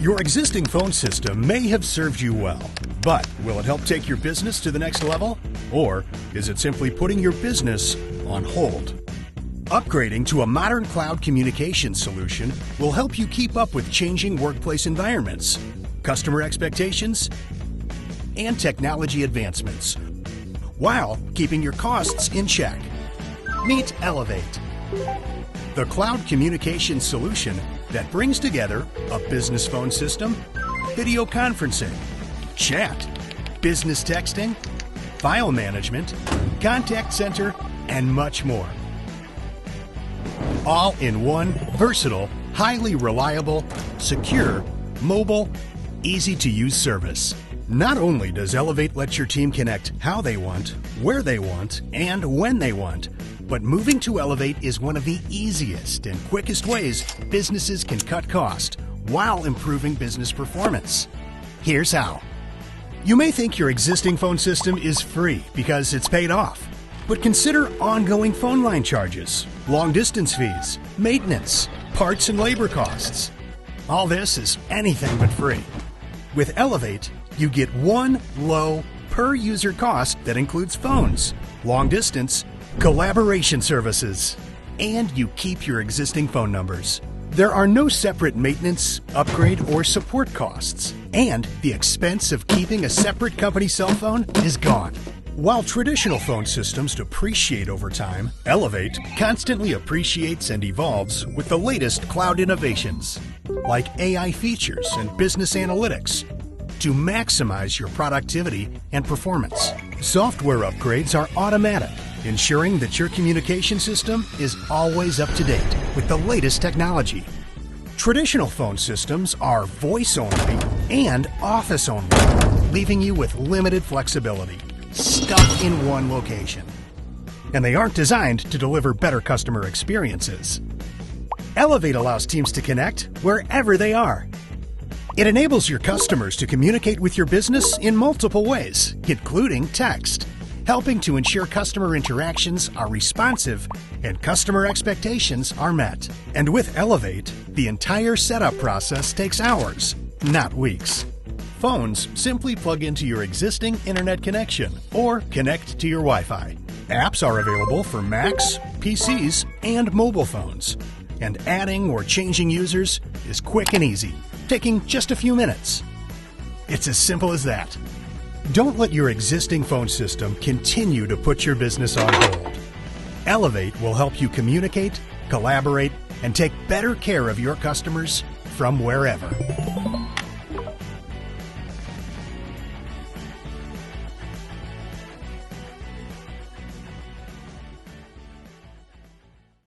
Your existing phone system may have served you well, but will it help take your business to the next level? Or is it simply putting your business on hold? Upgrading to a modern cloud communication solution will help you keep up with changing workplace environments, customer expectations, and technology advancements, while keeping your costs in check. Meet Elevate, the cloud communication solution that brings together a business phone system, video conferencing, chat, business texting, file management, contact center, and much more. All in one versatile, highly reliable, secure, mobile, easy-to-use service. Not only does Elevate let your team connect how they want, where they want, and when they want, but moving to Elevate is one of the easiest and quickest ways businesses can cut cost while improving business performance. Here's how. You may think your existing phone system is free because it's paid off, but consider ongoing phone line charges, long distance fees, maintenance, parts and labor costs. All this is anything but free. With Elevate, you get one low per user cost that includes phones, long distance, collaboration services, and you keep your existing phone numbers. There are no separate maintenance, upgrade, or support costs, and the expense of keeping a separate company cell phone is gone. While traditional phone systems depreciate over time, Elevate constantly appreciates and evolves with the latest cloud innovations, like AI features and business analytics, to maximize your productivity and performance. Software upgrades are automatic, ensuring that your communication system is always up to date with the latest technology. Traditional phone systems are voice only and office only, leaving you with limited flexibility, stuck in one location. And they aren't designed to deliver better customer experiences. Elevate allows teams to connect wherever they are. It enables your customers to communicate with your business in multiple ways, including text, helping to ensure customer interactions are responsive and customer expectations are met. And with Elevate, the entire setup process takes hours, not weeks. Phones simply plug into your existing internet connection or connect to your Wi-Fi. Apps are available for Macs, PCs, and mobile phones. And adding or changing users is quick and easy, taking just a few minutes. It's as simple as that. Don't let your existing phone system continue to put your business on hold. Elevate will help you communicate, collaborate, and take better care of your customers from wherever.